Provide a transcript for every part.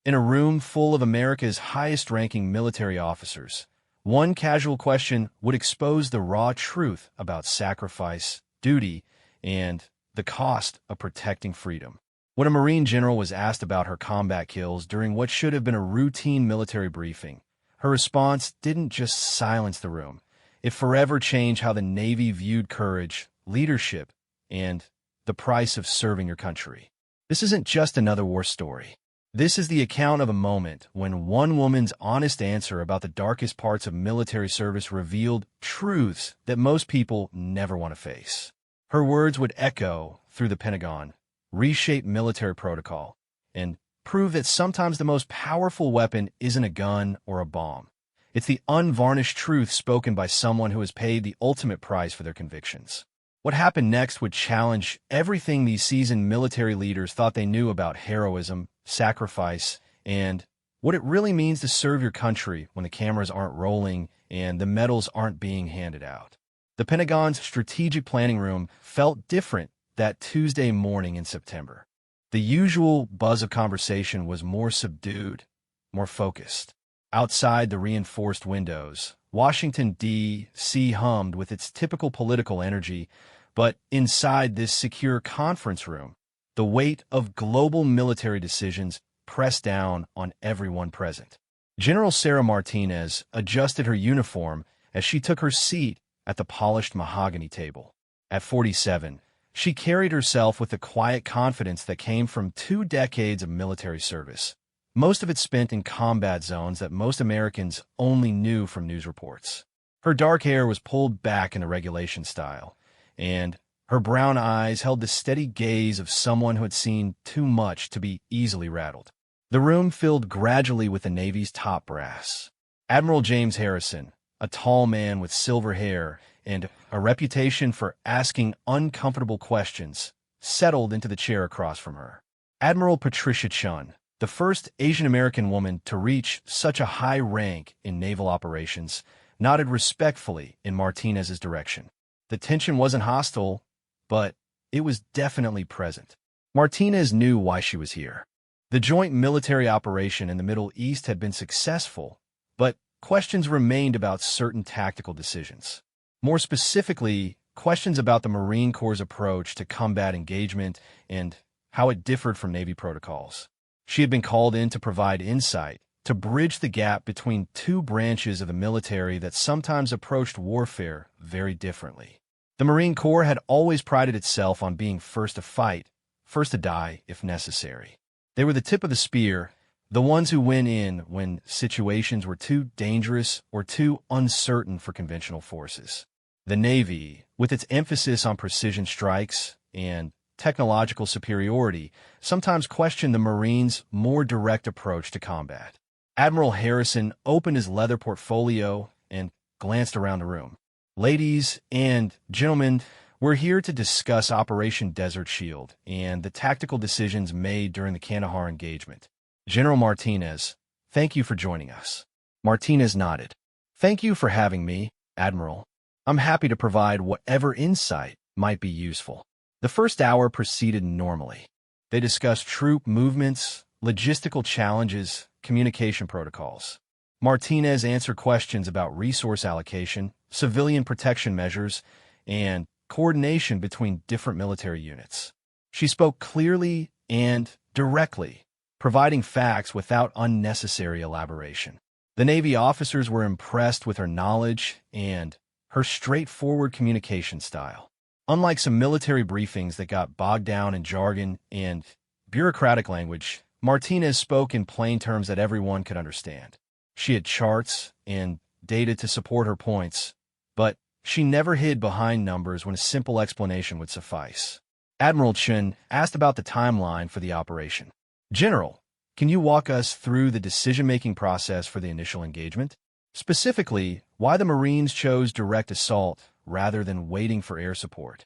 In a room full of America's highest-ranking military officers, one casual question would expose the raw truth about sacrifice, duty, and the cost of protecting freedom. When a Marine general was asked about her combat kills during what should have been a routine military briefing, her response didn't just silence the room. It forever changed how the Navy viewed courage, leadership, and the price of serving your country. This isn't just another war story. This is the account of a moment when one woman's honest answer about the darkest parts of military service revealed truths that most people never want to face. Her words would echo through the Pentagon, reshape military protocol, and prove that sometimes the most powerful weapon isn't a gun or a bomb. It's the unvarnished truth spoken by someone who has paid the ultimate price for their convictions. What happened next would challenge everything these seasoned military leaders thought they knew about heroism, sacrifice, and what it really means to serve your country when the cameras aren't rolling and the medals aren't being handed out. The Pentagon's strategic planning room felt different that Tuesday morning in September. The usual buzz of conversation was more subdued, more focused. Outside the reinforced windows, Washington, D.C. hummed with its typical political energy, but inside this secure conference room, the weight of global military decisions pressed down on everyone present. General Sarah Martinez adjusted her uniform as she took her seat at the polished mahogany table. At 47, she carried herself with the quiet confidence that came from 2 decades of military service, most of it spent in combat zones that most Americans only knew from news reports. Her dark hair was pulled back in the regulation style, and her brown eyes held the steady gaze of someone who had seen too much to be easily rattled. The room filled gradually with the Navy's top brass. Admiral James Harrison, a tall man with silver hair and a reputation for asking uncomfortable questions, settled into the chair across from her. Admiral Patricia Chun, the first Asian-American woman to reach such a high rank in naval operations, nodded respectfully in Martinez's direction. The tension wasn't hostile, but it was definitely present. Martinez knew why she was here. The joint military operation in the Middle East had been successful, but questions remained about certain tactical decisions. More specifically, questions about the Marine Corps' approach to combat engagement and how it differed from Navy protocols. She had been called in to provide insight, to bridge the gap between 2 branches of the military that sometimes approached warfare very differently. The Marine Corps had always prided itself on being first to fight, first to die if necessary. They were the tip of the spear, the ones who went in when situations were too dangerous or too uncertain for conventional forces. The Navy, with its emphasis on precision strikes and technological superiority, sometimes questioned the Marines' more direct approach to combat. Admiral Harrison opened his leather portfolio and glanced around the room. Ladies and gentlemen, we're here to discuss Operation Desert Shield and the tactical decisions made during the Kandahar engagement. General Martinez, thank you for joining us. Martinez nodded. Thank you for having me, Admiral. I'm happy to provide whatever insight might be useful. The first hour proceeded normally. They discussed troop movements, logistical challenges, communication protocols. Martinez answered questions about resource allocation, civilian protection measures, and coordination between different military units. She spoke clearly and directly, providing facts without unnecessary elaboration. The Navy officers were impressed with her knowledge and her straightforward communication style. Unlike some military briefings that got bogged down in jargon and bureaucratic language, Martinez spoke in plain terms that everyone could understand. She had charts and data to support her points, but she never hid behind numbers when a simple explanation would suffice. Admiral Chun asked about the timeline for the operation. General, can you walk us through the decision-making process for the initial engagement? Specifically, why the Marines chose direct assault rather than waiting for air support.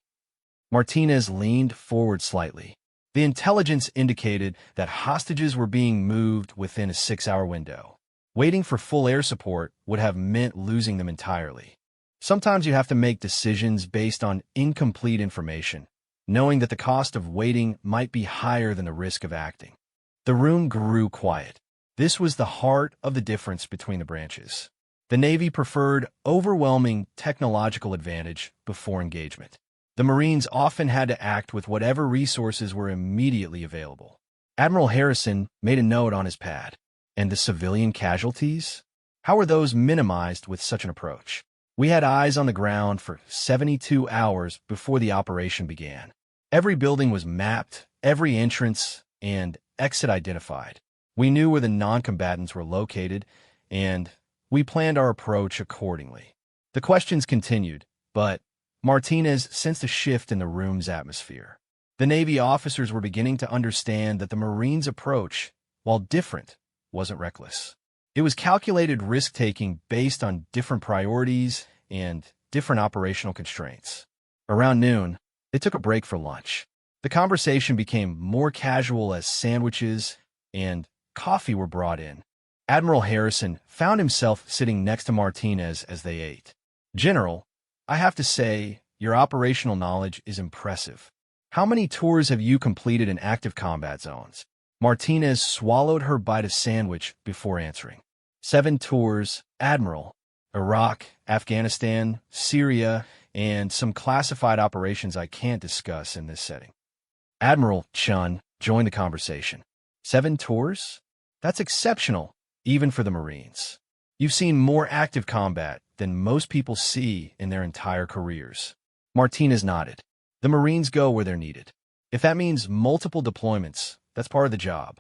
Martinez leaned forward slightly. The intelligence indicated that hostages were being moved within a 6-hour window. Waiting for full air support would have meant losing them entirely. Sometimes you have to make decisions based on incomplete information, knowing that the cost of waiting might be higher than the risk of acting. The room grew quiet. This was the heart of the difference between the branches. The Navy preferred overwhelming technological advantage before engagement. The Marines often had to act with whatever resources were immediately available. Admiral Harrison made a note on his pad. And the civilian casualties? How were those minimized with such an approach? We had eyes on the ground for 72 hours before the operation began. Every building was mapped, every entrance and exit identified. We knew where the non-combatants were located, and we planned our approach accordingly. The questions continued, but Martinez sensed a shift in the room's atmosphere. The Navy officers were beginning to understand that the Marines' approach, while different, wasn't reckless. It was calculated risk-taking based on different priorities and different operational constraints. Around noon, they took a break for lunch. The conversation became more casual as sandwiches and coffee were brought in. Admiral Harrison found himself sitting next to Martinez as they ate. "General, I have to say, your operational knowledge is impressive. How many tours have you completed in active combat zones?" Martinez swallowed her bite of sandwich before answering. 7 tours, Admiral. Iraq, Afghanistan, Syria, and some classified operations I can't discuss in this setting. Admiral Chun joined the conversation. 7 tours? That's exceptional, even for the Marines. You've seen more active combat than most people see in their entire careers. Martinez nodded. The Marines go where they're needed. If that means multiple deployments, that's part of the job.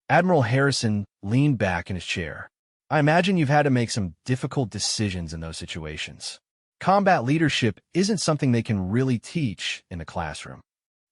Admiral Harrison leaned back in his chair. I imagine you've had to make some difficult decisions in those situations. Combat leadership isn't something they can really teach in the classroom.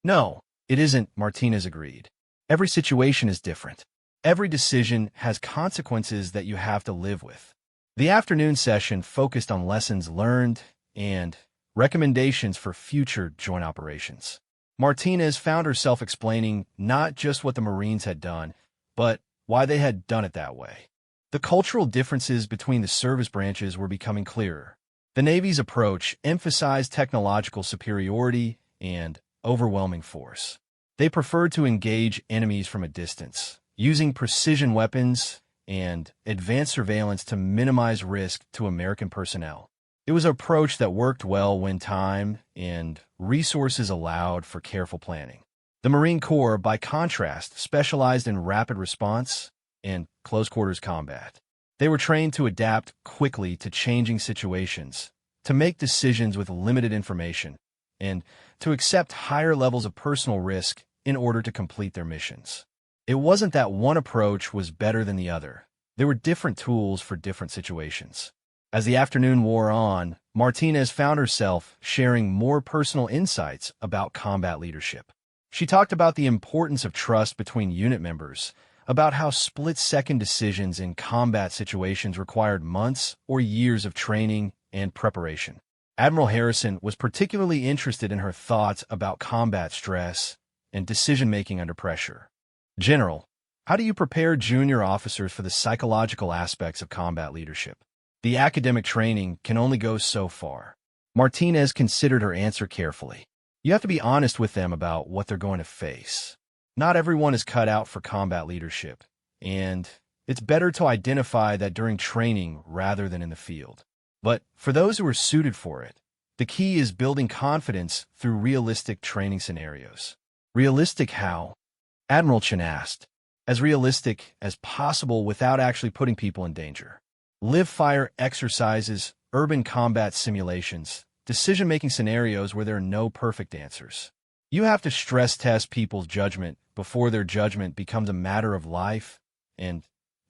No, it isn't, Martinez agreed. Every situation is different. Every decision has consequences that you have to live with. The afternoon session focused on lessons learned and recommendations for future joint operations. Martinez found herself explaining not just what the Marines had done, but why they had done it that way. The cultural differences between the service branches were becoming clearer. The Navy's approach emphasized technological superiority and overwhelming force. They preferred to engage enemies from a distance, using precision weapons and advanced surveillance to minimize risk to American personnel. It was an approach that worked well when time and resources allowed for careful planning. The Marine Corps, by contrast, specialized in rapid response and close-quarters combat. They were trained to adapt quickly to changing situations, to make decisions with limited information, and to accept higher levels of personal risk in order to complete their missions. It wasn't that one approach was better than the other. There were different tools for different situations. As the afternoon wore on, Martinez found herself sharing more personal insights about combat leadership. She talked about the importance of trust between unit members, about how split-second decisions in combat situations required months or years of training and preparation. Admiral Harrison was particularly interested in her thoughts about combat stress and decision-making under pressure. General, how do you prepare junior officers for the psychological aspects of combat leadership? The academic training can only go so far. Martinez considered her answer carefully. You have to be honest with them about what they're going to face. Not everyone is cut out for combat leadership, and it's better to identify that during training rather than in the field. But for those who are suited for it, the key is building confidence through realistic training scenarios. Realistic how? Admiral Chen asked. As realistic as possible without actually putting people in danger. Live-fire exercises, urban combat simulations, decision-making scenarios where there are no perfect answers. You have to stress test people's judgment before their judgment becomes a matter of life and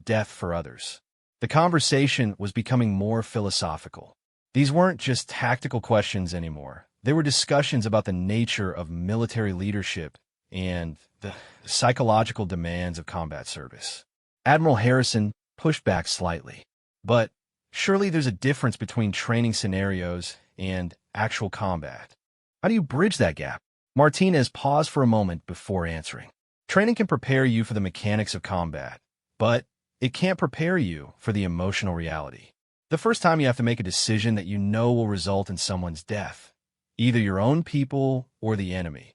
death for others. The conversation was becoming more philosophical. These weren't just tactical questions anymore. They were discussions about the nature of military leadership and the psychological demands of combat service. Admiral Harrison pushed back slightly. But surely there's a difference between training scenarios and actual combat. How do you bridge that gap? Martinez paused for a moment before answering. Training can prepare you for the mechanics of combat, but it can't prepare you for the emotional reality. The first time you have to make a decision that you know will result in someone's death, either your own people or the enemy.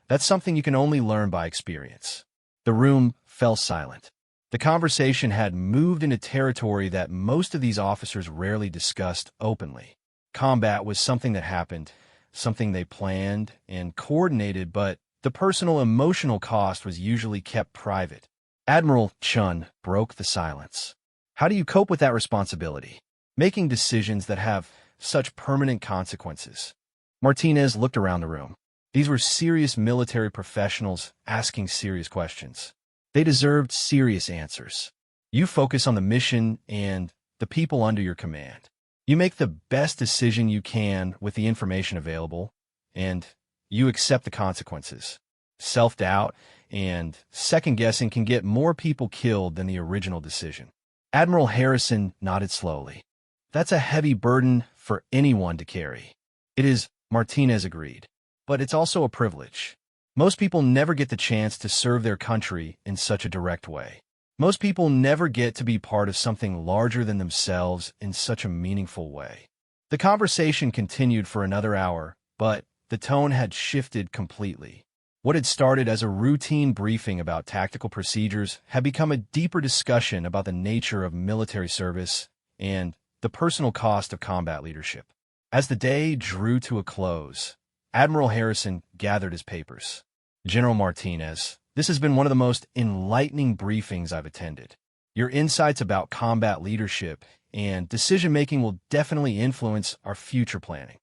That's something you can only learn by experience. The room fell silent. The conversation had moved into territory that most of these officers rarely discussed openly. Combat was something that happened, something they planned and coordinated, but the personal emotional cost was usually kept private. Admiral Chun broke the silence. How do you cope with that responsibility? Making decisions that have such permanent consequences. Martinez looked around the room. These were serious military professionals asking serious questions. They deserved serious answers. You focus on the mission and the people under your command. You make the best decision you can with the information available, and you accept the consequences. Self-doubt and second-guessing can get more people killed than the original decision. Admiral Harrison nodded slowly. That's a heavy burden for anyone to carry. It is, Martinez agreed. But it's also a privilege. Most people never get the chance to serve their country in such a direct way. Most people never get to be part of something larger than themselves in such a meaningful way. The conversation continued for another hour, but the tone had shifted completely. What had started as a routine briefing about tactical procedures had become a deeper discussion about the nature of military service and the personal cost of combat leadership. As the day drew to a close, Admiral Harrison gathered his papers. General Martinez, this has been one of the most enlightening briefings I've attended. Your insights about combat leadership and decision-making will definitely influence our future planning.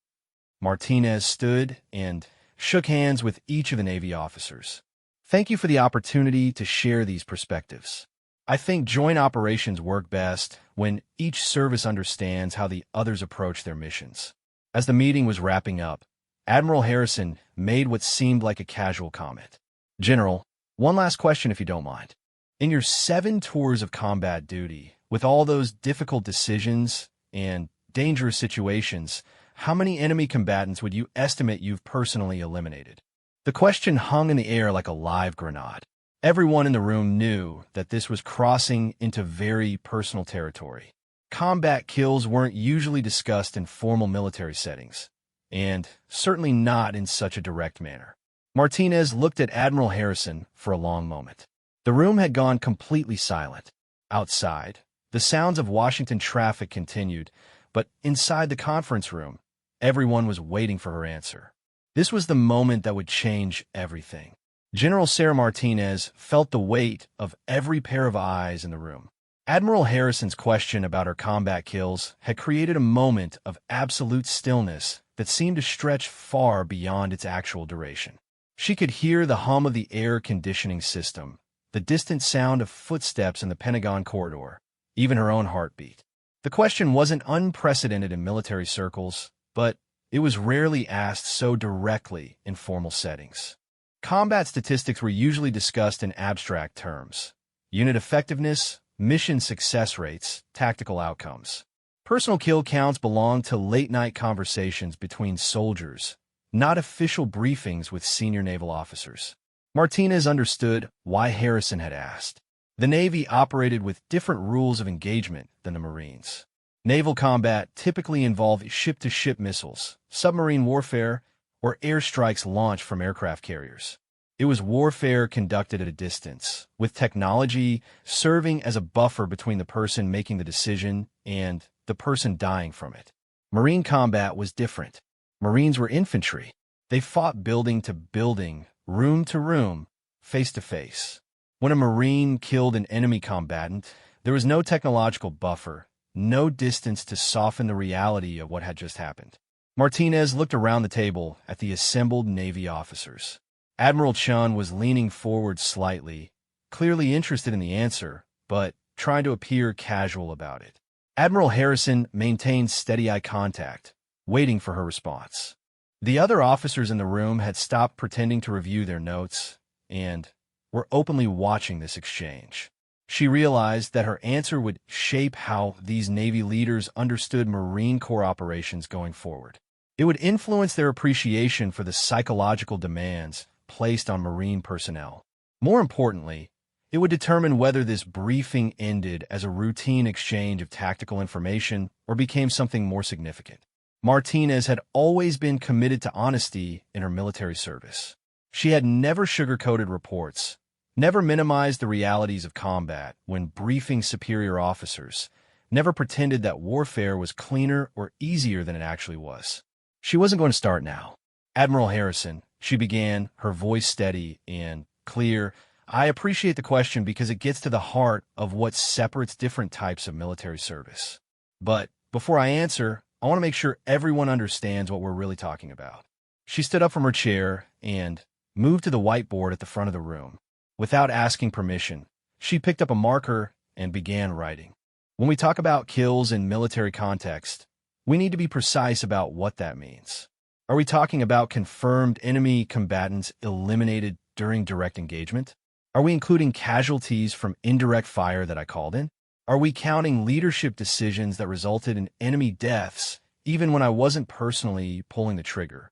Martinez stood and shook hands with each of the Navy officers. Thank you for the opportunity to share these perspectives. I think joint operations work best when each service understands how the others approach their missions. As the meeting was wrapping up, Admiral Harrison made what seemed like a casual comment. General, one last question if you don't mind. In your 7 tours of combat duty, with all those difficult decisions and dangerous situations, how many enemy combatants would you estimate you've personally eliminated? The question hung in the air like a live grenade. Everyone in the room knew that this was crossing into very personal territory. Combat kills weren't usually discussed in formal military settings, and certainly not in such a direct manner. Martinez looked at Admiral Harrison for a long moment. The room had gone completely silent. Outside, the sounds of Washington traffic continued, but inside the conference room, everyone was waiting for her answer. This was the moment that would change everything. General Sarah Martinez felt the weight of every pair of eyes in the room. Admiral Harrison's question about her combat kills had created a moment of absolute stillness that seemed to stretch far beyond its actual duration. She could hear the hum of the air conditioning system, the distant sound of footsteps in the Pentagon corridor, even her own heartbeat. The question wasn't unprecedented in military circles, but it was rarely asked so directly in formal settings. Combat statistics were usually discussed in abstract terms: unit effectiveness, mission success rates, tactical outcomes. Personal kill counts belonged to late-night conversations between soldiers, not official briefings with senior naval officers. Martinez understood why Harrison had asked. The Navy operated with different rules of engagement than the Marines. Naval combat typically involved ship-to-ship missiles, submarine warfare, or airstrikes launched from aircraft carriers. It was warfare conducted at a distance, with technology serving as a buffer between the person making the decision and the person dying from it. Marine combat was different. Marines were infantry. They fought building to building, room to room, face to face. When a Marine killed an enemy combatant, there was no technological buffer, no distance to soften the reality of what had just happened. Martinez looked around the table at the assembled Navy officers. Admiral Chun was leaning forward slightly, clearly interested in the answer, but trying to appear casual about it. Admiral Harrison maintained steady eye contact, waiting for her response. The other officers in the room had stopped pretending to review their notes and were openly watching this exchange. She realized that her answer would shape how these Navy leaders understood Marine Corps operations going forward. It would influence their appreciation for the psychological demands placed on Marine personnel. More importantly, it would determine whether this briefing ended as a routine exchange of tactical information or became something more significant. Martinez had always been committed to honesty in her military service. She had never sugar-coated reports, never minimized the realities of combat when briefing superior officers, never pretended that warfare was cleaner or easier than it actually was. She wasn't going to start now. Admiral Harrison, she began, her voice steady and clear. I appreciate the question because it gets to the heart of what separates different types of military service. But before I answer, I want to make sure everyone understands what we're really talking about. She stood up from her chair and moved to the whiteboard at the front of the room. Without asking permission, she picked up a marker and began writing. When we talk about kills in military context, we need to be precise about what that means. Are we talking about confirmed enemy combatants eliminated during direct engagement? Are we including casualties from indirect fire that I called in? Are we counting leadership decisions that resulted in enemy deaths, even when I wasn't personally pulling the trigger?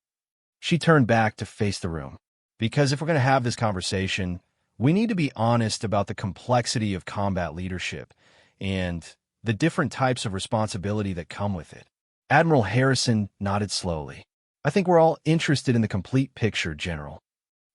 She turned back to face the room. Because if we're going to have this conversation, we need to be honest about the complexity of combat leadership and the different types of responsibility that come with it. Admiral Harrison nodded slowly. I think we're all interested in the complete picture, General.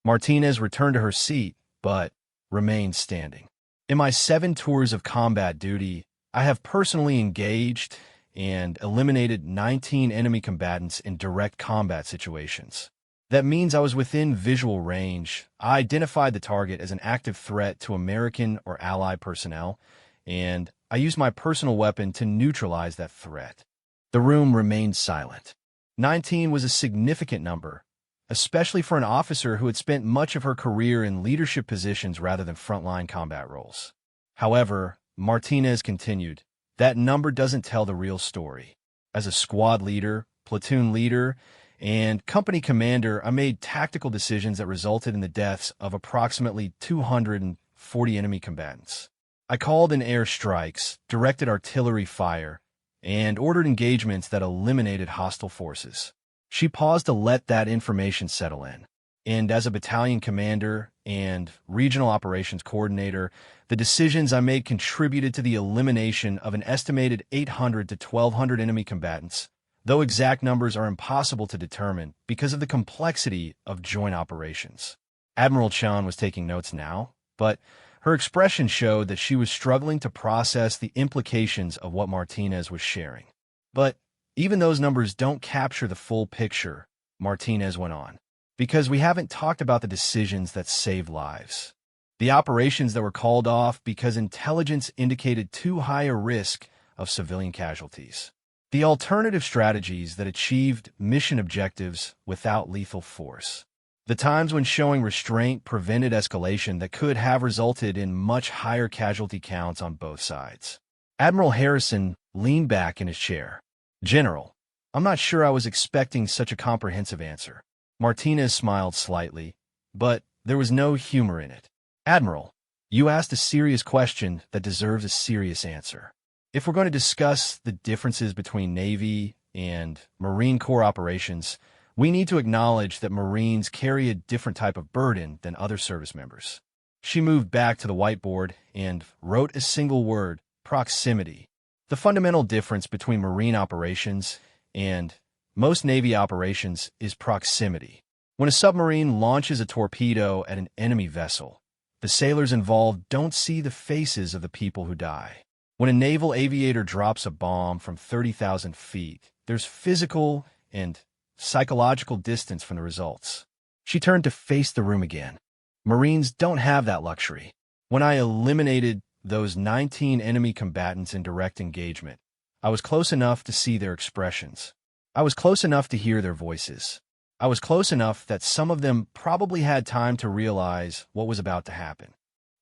Martinez returned to her seat, but remained standing. In my 7 tours of combat duty, I have personally engaged and eliminated 19 enemy combatants in direct combat situations. That means I was within visual range. I identified the target as an active threat to American or Allied personnel, and I used my personal weapon to neutralize that threat. The room remained silent. 19 was a significant number, especially for an officer who had spent much of her career in leadership positions rather than frontline combat roles. However, Martinez continued, that number doesn't tell the real story. As a squad leader, platoon leader, and company commander, I made tactical decisions that resulted in the deaths of approximately 240 enemy combatants. I called in air strikes, directed artillery fire, and ordered engagements that eliminated hostile forces. She paused to let that information settle in. And as a battalion commander and regional operations coordinator, the decisions I made contributed to the elimination of an estimated 800 to 1,200 enemy combatants, though exact numbers are impossible to determine because of the complexity of joint operations. Admiral Chun was taking notes now, but her expression showed that she was struggling to process the implications of what Martinez was sharing. But even those numbers don't capture the full picture, Martinez went on, because we haven't talked about the decisions that saved lives. The operations that were called off because intelligence indicated too high a risk of civilian casualties. The alternative strategies that achieved mission objectives without lethal force. The times when showing restraint prevented escalation that could have resulted in much higher casualty counts on both sides. Admiral Harrison leaned back in his chair. General, I'm not sure I was expecting such a comprehensive answer. Martinez smiled slightly, but there was no humor in it. Admiral, you asked a serious question that deserves a serious answer. If we're going to discuss the differences between Navy and Marine Corps operations, we need to acknowledge that Marines carry a different type of burden than other service members. She moved back to the whiteboard and wrote a single word, proximity. The fundamental difference between Marine operations and most Navy operations is proximity. When a submarine launches a torpedo at an enemy vessel, the sailors involved don't see the faces of the people who die. When a naval aviator drops a bomb from 30,000 feet, there's physical and psychological distance from the results. She turned to face the room again. Marines don't have that luxury. When I eliminated those 19 enemy combatants in direct engagement, I was close enough to see their expressions. I was close enough to hear their voices. I was close enough that some of them probably had time to realize what was about to happen.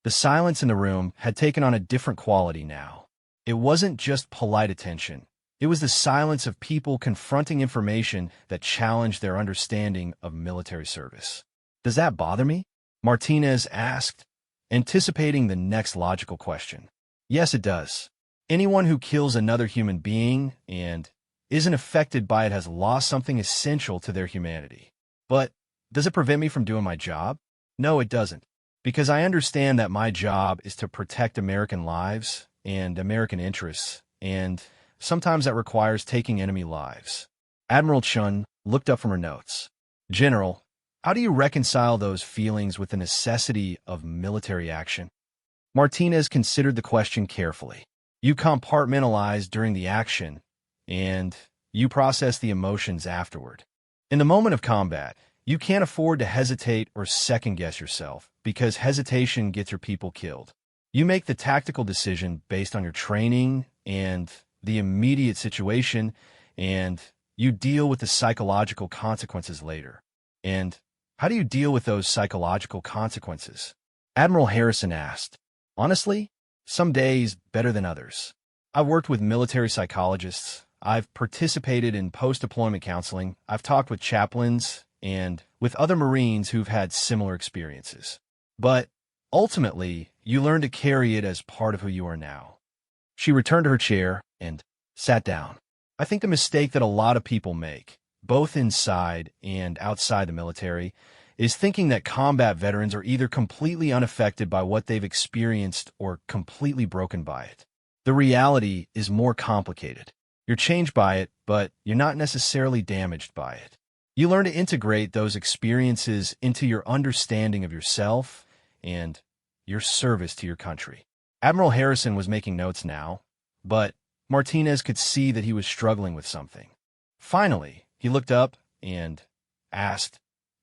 The silence in the room had taken on a different quality now. It wasn't just polite attention. It was the silence of people confronting information that challenged their understanding of military service. Does that bother me? Martinez asked, anticipating the next logical question. Yes, it does. Anyone who kills another human being and isn't affected by it has lost something essential to their humanity. But does it prevent me from doing my job? No, it doesn't. Because I understand that my job is to protect American lives and American interests, and sometimes that requires taking enemy lives. Admiral Chun looked up from her notes. General, How do you reconcile those feelings with the necessity of military action? Martinez considered the question carefully. You compartmentalize during the action, and you process the emotions afterward. In the moment of combat, you can't afford to hesitate or second-guess yourself, because hesitation gets your people killed. You make the tactical decision based on your training and the immediate situation, and you deal with the psychological consequences later. And how do you deal with those psychological consequences? Admiral Harrison asked. Honestly, some days better than others. I've worked with military psychologists. I've participated in post-deployment counseling. I've talked with chaplains and with other Marines who've had similar experiences. But ultimately, you learn to carry it as part of who you are now. She returned to her chair and sat down. I think the mistake that a lot of people make, both inside and outside the military, is thinking that combat veterans are either completely unaffected by what they've experienced or completely broken by it. The reality is more complicated. You're changed by it, but you're not necessarily damaged by it. You learn to integrate those experiences into your understanding of yourself and your service to your country. Admiral Harrison was making notes now, but Martinez could see that he was struggling with something. Finally, he looked up and asked,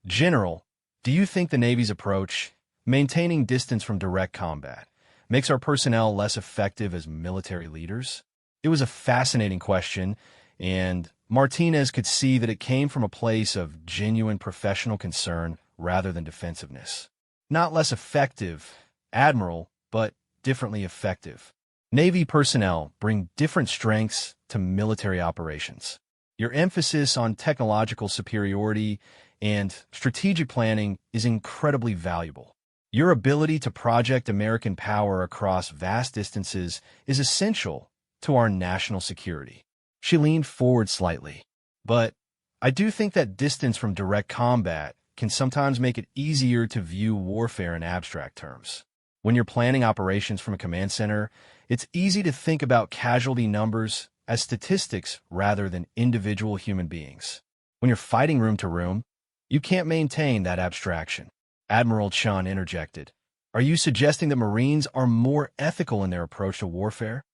General, do you think the Navy's approach, maintaining distance from direct combat, makes our personnel less effective as military leaders? It was a fascinating question, and Martinez could see that it came from a place of genuine professional concern rather than defensiveness. Not less effective, Admiral, but differently effective. Navy personnel bring different strengths to military operations. Your emphasis on technological superiority and strategic planning is incredibly valuable. Your ability to project American power across vast distances is essential to our national security. She leaned forward slightly. But I do think that distance from direct combat can sometimes make it easier to view warfare in abstract terms. When you're planning operations from a command center, it's easy to think about casualty numbers as statistics rather than individual human beings. When you're fighting room to room, you can't maintain that abstraction. Admiral Chun interjected. Are you suggesting that Marines are more ethical in their approach to warfare?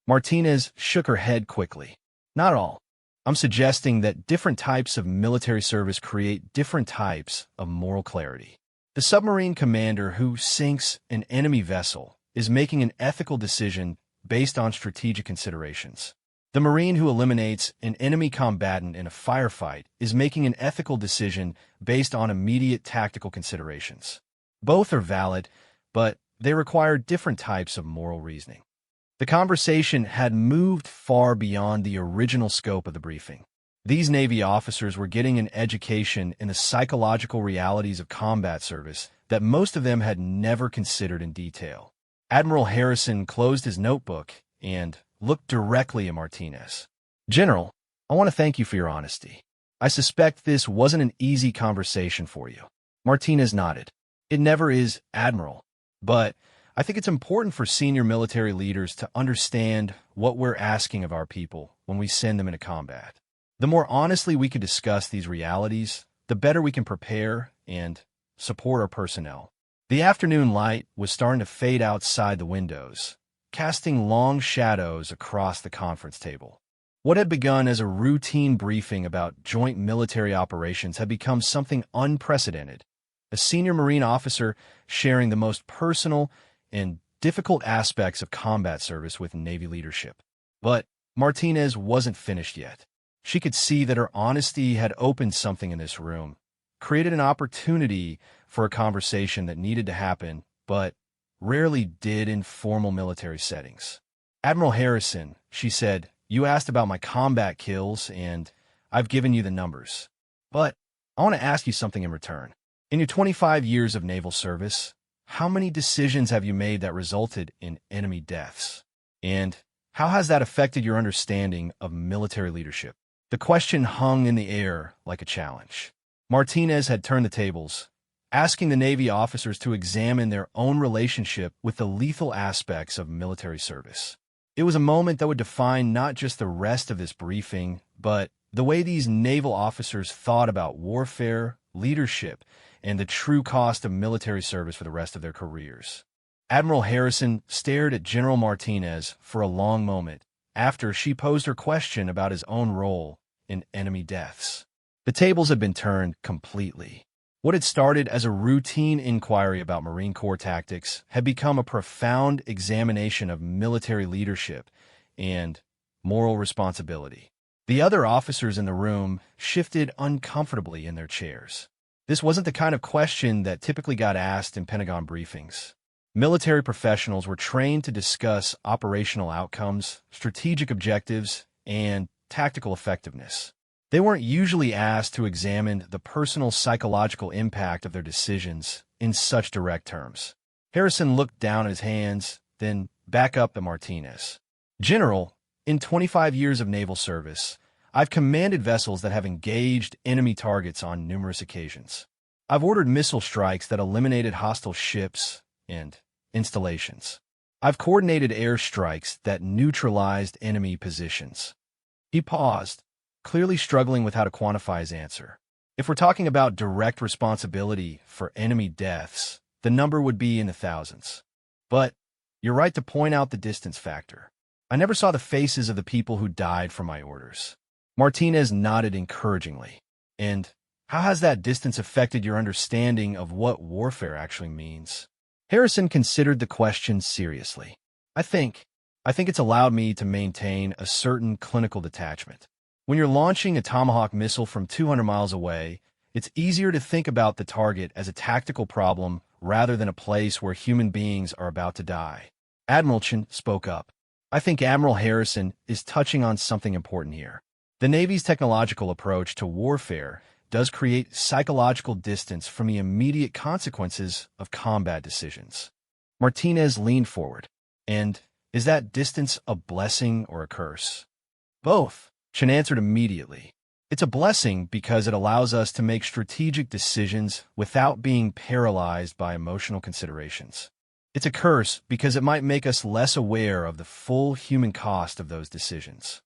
Martinez shook her head quickly. Not at all. I'm suggesting that different types of military service create different types of moral clarity. The submarine commander who sinks an enemy vessel is making an ethical decision based on strategic considerations. The Marine who eliminates an enemy combatant in a firefight is making an ethical decision based on immediate tactical considerations. Both are valid, but they require different types of moral reasoning. The conversation had moved far beyond the original scope of the briefing. These Navy officers were getting an education in the psychological realities of combat service that most of them had never considered in detail. Admiral Harrison closed his notebook and looked directly at Martinez. General, I want to thank you for your honesty. I suspect this wasn't an easy conversation for you. Martinez nodded. It never is, Admiral, but I think it's important for senior military leaders to understand what we're asking of our people when we send them into combat. The more honestly we can discuss these realities, the better we can prepare and support our personnel. The afternoon light was starting to fade outside the windows, casting long shadows across the conference table. What had begun as a routine briefing about joint military operations had become something unprecedented. A senior Marine officer sharing the most personal and difficult aspects of combat service with Navy leadership. But Martinez wasn't finished yet. She could see that her honesty had opened something in this room, created an opportunity for a conversation that needed to happen, but rarely did in formal military settings. Admiral Harrison, she said, you asked about my combat kills, and I've given you the numbers. But I want to ask you something in return. In your 25 years of naval service, how many decisions have you made that resulted in enemy deaths? And how has that affected your understanding of military leadership? The question hung in the air like a challenge. Martinez had turned the tables, asking the Navy officers to examine their own relationship with the lethal aspects of military service. It was a moment that would define not just the rest of this briefing, but the way these naval officers thought about warfare, leadership, and the true cost of military service for the rest of their careers. Admiral Harrison stared at General Martinez for a long moment after she posed her question about his own role in enemy deaths. The tables had been turned completely. What had started as a routine inquiry about Marine Corps tactics had become a profound examination of military leadership and moral responsibility. The other officers in the room shifted uncomfortably in their chairs. This wasn't the kind of question that typically got asked in Pentagon briefings. Military professionals were trained to discuss operational outcomes, strategic objectives, and tactical effectiveness. They weren't usually asked to examine the personal psychological impact of their decisions in such direct terms. Harrison looked down at his hands, then back up at Martinez. "General, in 25 years of naval service, I've commanded vessels that have engaged enemy targets on numerous occasions. I've ordered missile strikes that eliminated hostile ships and installations. I've coordinated air strikes that neutralized enemy positions." He paused, clearly struggling with how to quantify his answer. If we're talking about direct responsibility for enemy deaths, the number would be in the thousands. But you're right to point out the distance factor. I never saw the faces of the people who died for my orders. Martinez nodded encouragingly. "And how has that distance affected your understanding of what warfare actually means?" Harrison considered the question seriously. I think it's allowed me to maintain a certain clinical detachment. When you're launching a Tomahawk missile from 200 miles away, it's easier to think about the target as a tactical problem rather than a place where human beings are about to die. Admiral Chen spoke up. "I think Admiral Harrison is touching on something important here. The Navy's technological approach to warfare does create psychological distance from the immediate consequences of combat decisions." Martinez leaned forward. "And is that distance a blessing or a curse?" "Both," Chen answered immediately. "It's a blessing because it allows us to make strategic decisions without being paralyzed by emotional considerations. It's a curse because it might make us less aware of the full human cost of those decisions."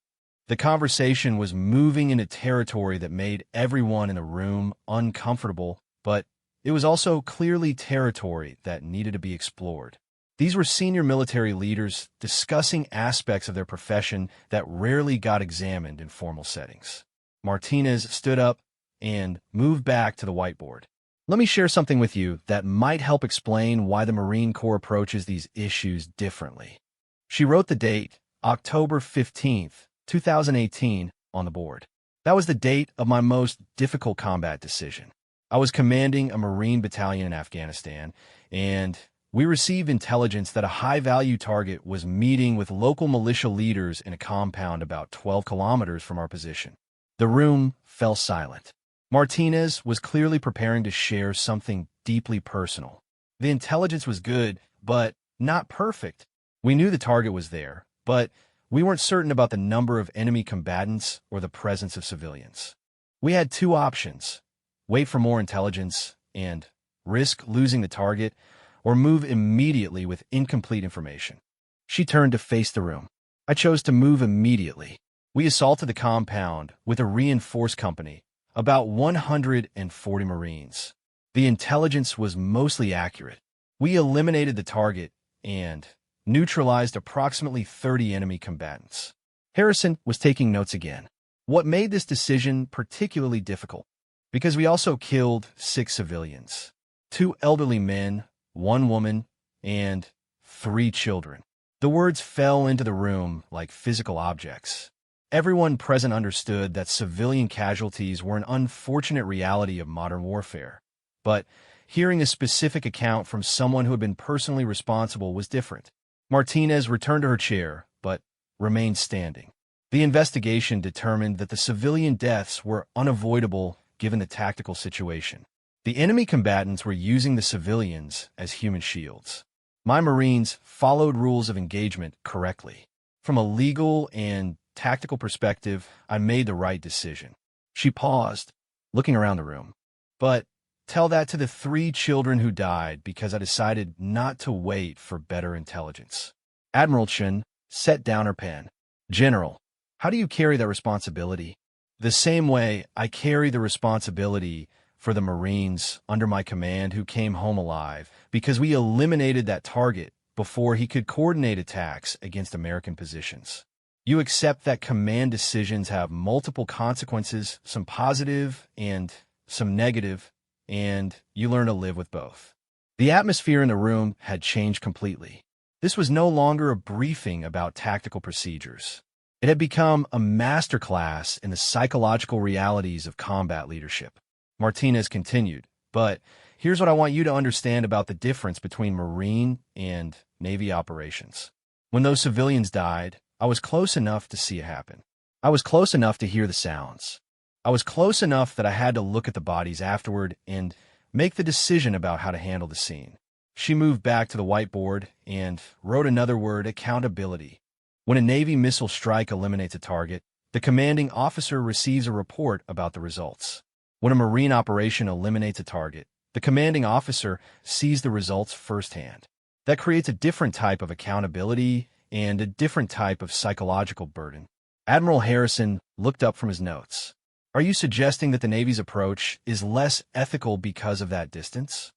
The conversation was moving into territory that made everyone in the room uncomfortable, but it was also clearly territory that needed to be explored. These were senior military leaders discussing aspects of their profession that rarely got examined in formal settings. Martinez stood up and moved back to the whiteboard. "Let me share something with you that might help explain why the Marine Corps approaches these issues differently." She wrote the date, October 15th, 2018, on the board. "That was the date of my most difficult combat decision. I was commanding a Marine battalion in Afghanistan, and we received intelligence that a high-value target was meeting with local militia leaders in a compound about 12 kilometers from our position." The room fell silent. Martinez was clearly preparing to share something deeply personal. "The intelligence was good, but not perfect. We knew the target was there, but we weren't certain about the number of enemy combatants or the presence of civilians. We had two options: wait for more intelligence and risk losing the target, or move immediately with incomplete information." She turned to face the room. "I chose to move immediately. We assaulted the compound with a reinforced company, about 140 Marines. The intelligence was mostly accurate. We eliminated the target and neutralized approximately 30 enemy combatants." Harrison was taking notes again. "What made this decision particularly difficult? Because we also killed 6 civilians, 2 elderly men, 1 woman, and 3 children." The words fell into the room like physical objects. Everyone present understood that civilian casualties were an unfortunate reality of modern warfare. But hearing a specific account from someone who had been personally responsible was different. Martinez returned to her chair, but remained standing. The investigation determined that the civilian deaths were unavoidable given the tactical situation. The enemy combatants were using the civilians as human shields. My Marines followed rules of engagement correctly. From a legal and tactical perspective, I made the right decision." She paused, looking around the room. "But tell that to the 3 children who died because I decided not to wait for better intelligence." Admiral Chen set down her pen. "General, how do you carry that responsibility?" "The same way I carry the responsibility for the Marines under my command who came home alive because we eliminated that target before he could coordinate attacks against American positions. You accept that command decisions have multiple consequences, some positive and some negative, and you learn to live with both. The atmosphere in the room had changed completely. This was no longer a briefing about tactical procedures. It had become a masterclass in the psychological realities of combat leadership. Martinez continued, but here's what I want you to understand about the difference between Marine and Navy operations. When those civilians died, I was close enough to see it happen. I was close enough to hear the sounds. I was close enough that I had to look at the bodies afterward and make the decision about how to handle the scene. She moved back to the whiteboard and wrote another word, accountability. When a Navy missile strike eliminates a target, the commanding officer receives a report about the results. When a Marine operation eliminates a target, the commanding officer sees the results firsthand. That creates a different type of accountability and a different type of psychological burden. Admiral Harrison looked up from his notes. Are you suggesting that the Navy's approach is less ethical because of that distance?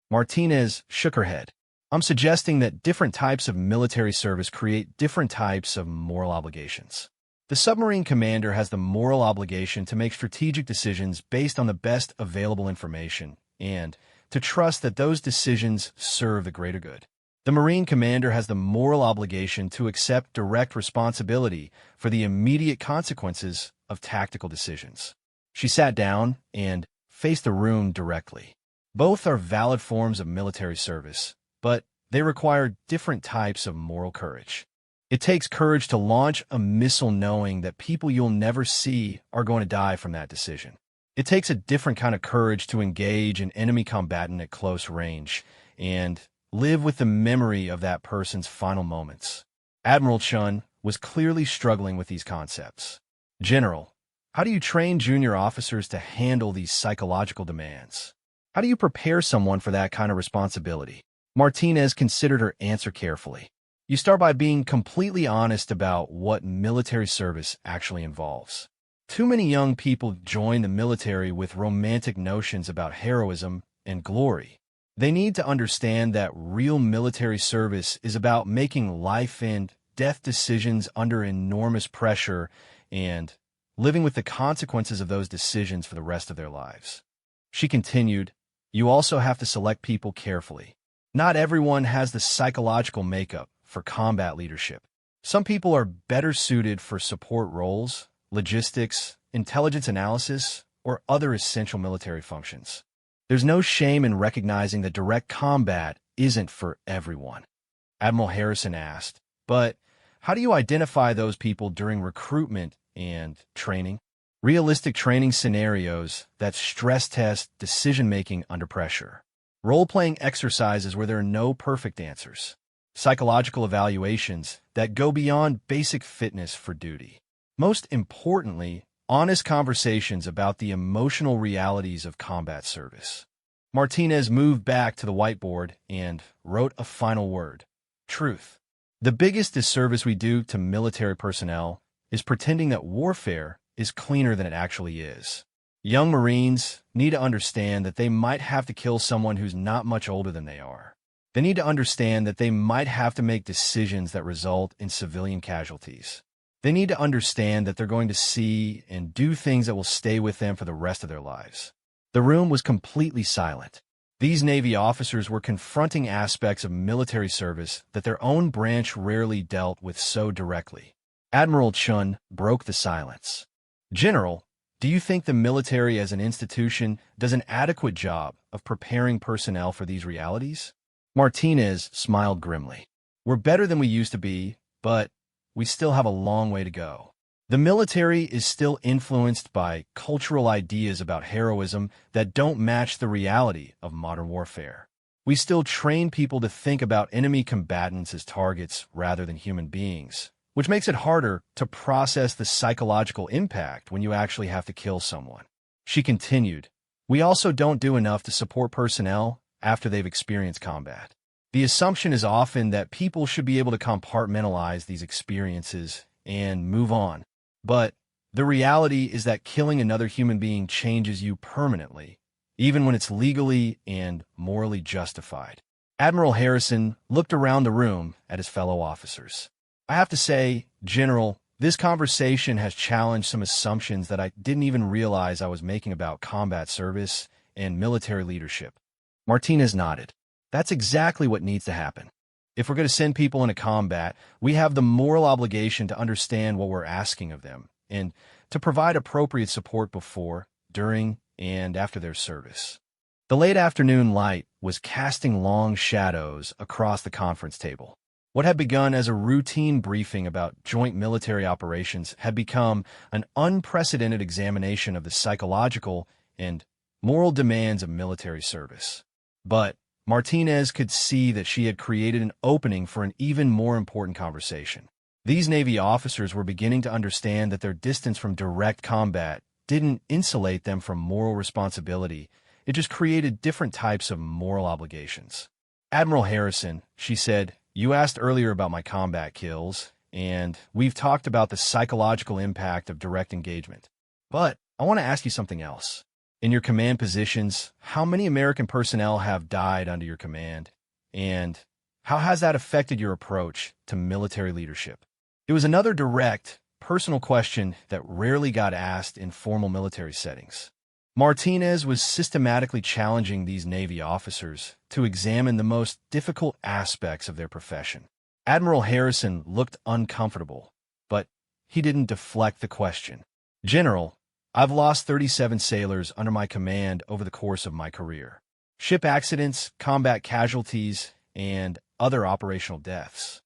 Martinez shook her head. I'm suggesting that different types of military service create different types of moral obligations. The submarine commander has the moral obligation to make strategic decisions based on the best available information and to trust that those decisions serve the greater good. The Marine commander has the moral obligation to accept direct responsibility for the immediate consequences of tactical decisions. She sat down and faced the room directly. Both are valid forms of military service, but they require different types of moral courage. It takes courage to launch a missile knowing that people you'll never see are going to die from that decision. It takes a different kind of courage to engage an enemy combatant at close range and live with the memory of that person's final moments. Admiral Chun was clearly struggling with these concepts. General, how do you train junior officers to handle these psychological demands? How do you prepare someone for that kind of responsibility? Martinez considered her answer carefully. You start by being completely honest about what military service actually involves. Too many young people join the military with romantic notions about heroism and glory. They need to understand that real military service is about making life and death decisions under enormous pressure and living with the consequences of those decisions for the rest of their lives. She continued, you also have to select people carefully. Not everyone has the psychological makeup for combat leadership. Some people are better suited for support roles, logistics, intelligence analysis, or other essential military functions. There's no shame in recognizing that direct combat isn't for everyone. Admiral Harrison asked, but how do you identify those people during recruitment and training? Realistic training scenarios that stress test decision-making under pressure. Role-playing exercises where there are no perfect answers. Psychological evaluations that go beyond basic fitness for duty. Most importantly, honest conversations about the emotional realities of combat service. Martinez moved back to the whiteboard and wrote a final word. Truth. The biggest disservice we do to military personnel is pretending that warfare is cleaner than it actually is. Young Marines need to understand that they might have to kill someone who's not much older than they are. They need to understand that they might have to make decisions that result in civilian casualties. They need to understand that they're going to see and do things that will stay with them for the rest of their lives. The room was completely silent. These Navy officers were confronting aspects of military service that their own branch rarely dealt with so directly. Admiral Chun broke the silence. General, do you think the military as an institution does an adequate job of preparing personnel for these realities? Martinez smiled grimly. We're better than we used to be, but we still have a long way to go. The military is still influenced by cultural ideas about heroism that don't match the reality of modern warfare. We still train people to think about enemy combatants as targets rather than human beings, which makes it harder to process the psychological impact when you actually have to kill someone. She continued, we also don't do enough to support personnel after they've experienced combat. The assumption is often that people should be able to compartmentalize these experiences and move on. But the reality is that killing another human being changes you permanently, even when it's legally and morally justified. Admiral Harrison looked around the room at his fellow officers. I have to say, General, this conversation has challenged some assumptions that I didn't even realize I was making about combat service and military leadership. Martinez nodded. That's exactly what needs to happen. If we're going to send people into combat, we have the moral obligation to understand what we're asking of them and to provide appropriate support before, during, and after their service. The late afternoon light was casting long shadows across the conference table. What had begun as a routine briefing about joint military operations had become an unprecedented examination of the psychological and moral demands of military service. But Martinez could see that she had created an opening for an even more important conversation. These Navy officers were beginning to understand that their distance from direct combat didn't insulate them from moral responsibility. It just created different types of moral obligations. Admiral Harrison, she said, you asked earlier about my combat kills, and we've talked about the psychological impact of direct engagement. But I want to ask you something else. In your command positions, how many American personnel have died under your command? And how has that affected your approach to military leadership? It was another direct, personal question that rarely got asked in formal military settings. Martinez was systematically challenging these Navy officers to examine the most difficult aspects of their profession. Admiral Harrison looked uncomfortable, but he didn't deflect the question. General, I've lost 37 sailors under my command over the course of my career. Ship accidents, combat casualties, and other operational deaths.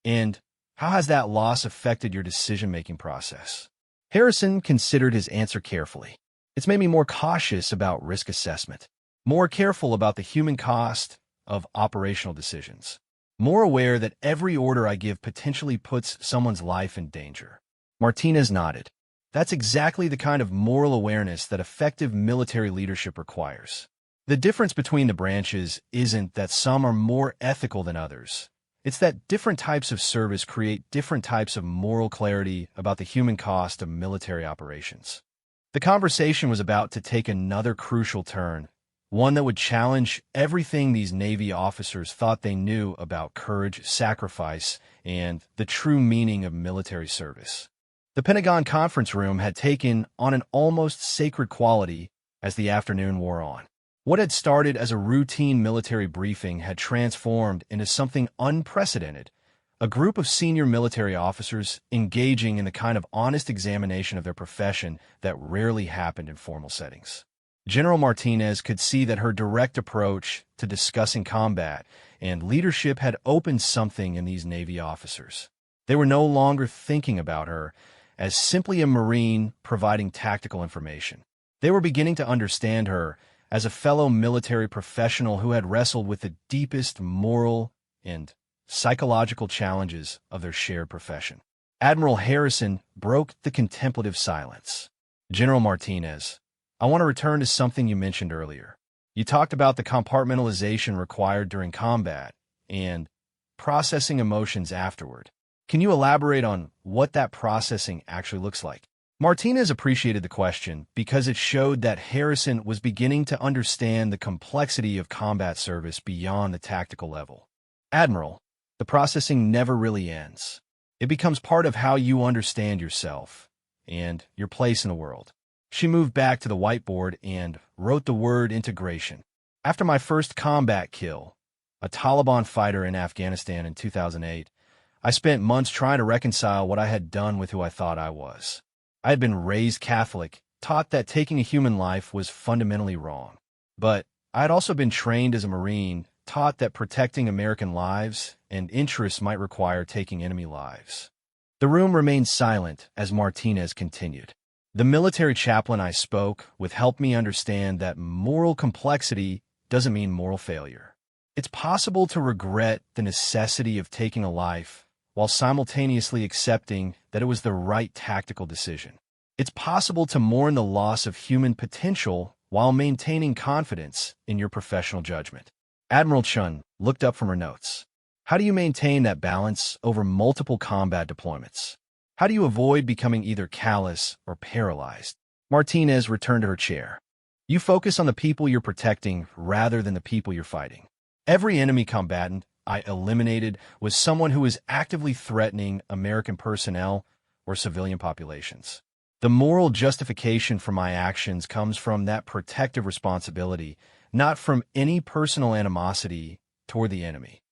And how has that loss affected your decision-making process? Harrison considered his answer carefully. It's made me more cautious about risk assessment, more careful about the human cost of operational decisions, more aware that every order I give potentially puts someone's life in danger. Martinez nodded. That's exactly the kind of moral awareness that effective military leadership requires. The difference between the branches isn't that some are more ethical than others. It's that different types of service create different types of moral clarity about the human cost of military operations. The conversation was about to take another crucial turn, one that would challenge everything these Navy officers thought they knew about courage, sacrifice, and the true meaning of military service. The Pentagon conference room had taken on an almost sacred quality as the afternoon wore on. What had started as a routine military briefing had transformed into something unprecedented, a group of senior military officers engaging in the kind of honest examination of their profession that rarely happened in formal settings. General Martinez could see that her direct approach to discussing combat and leadership had opened something in these Navy officers. They were no longer thinking about her as simply a Marine providing tactical information. They were beginning to understand her as a fellow military professional who had wrestled with the deepest moral and psychological challenges of their shared profession. Admiral Harrison broke the contemplative silence. General Martinez, I want to return to something you mentioned earlier. You talked about the compartmentalization required during combat and processing emotions afterward. Can you elaborate on what that processing actually looks like? Martinez appreciated the question because it showed that Harrison was beginning to understand the complexity of combat service beyond the tactical level. Admiral, the processing never really ends. It becomes part of how you understand yourself and your place in the world. She moved back to the whiteboard and wrote the word integration. After my first combat kill, a Taliban fighter in Afghanistan in 2008, I spent months trying to reconcile what I had done with who I thought I was. I had been raised Catholic, taught that taking a human life was fundamentally wrong. But I had also been trained as a Marine, taught that protecting American lives and interests might require taking enemy lives. The room remained silent as Martinez continued. The military chaplain I spoke with helped me understand that moral complexity doesn't mean moral failure. It's possible to regret the necessity of taking a life while simultaneously accepting that it was the right tactical decision. It's possible to mourn the loss of human potential while maintaining confidence in your professional judgment. Admiral Chun looked up from her notes. How do you maintain that balance over multiple combat deployments? How do you avoid becoming either callous or paralyzed? Martinez returned to her chair. You focus on the people you're protecting rather than the people you're fighting. Every enemy combatant I eliminated was someone who was actively threatening American personnel or civilian populations. The moral justification for my actions comes from that protective responsibility, not from any personal animosity toward the enemy.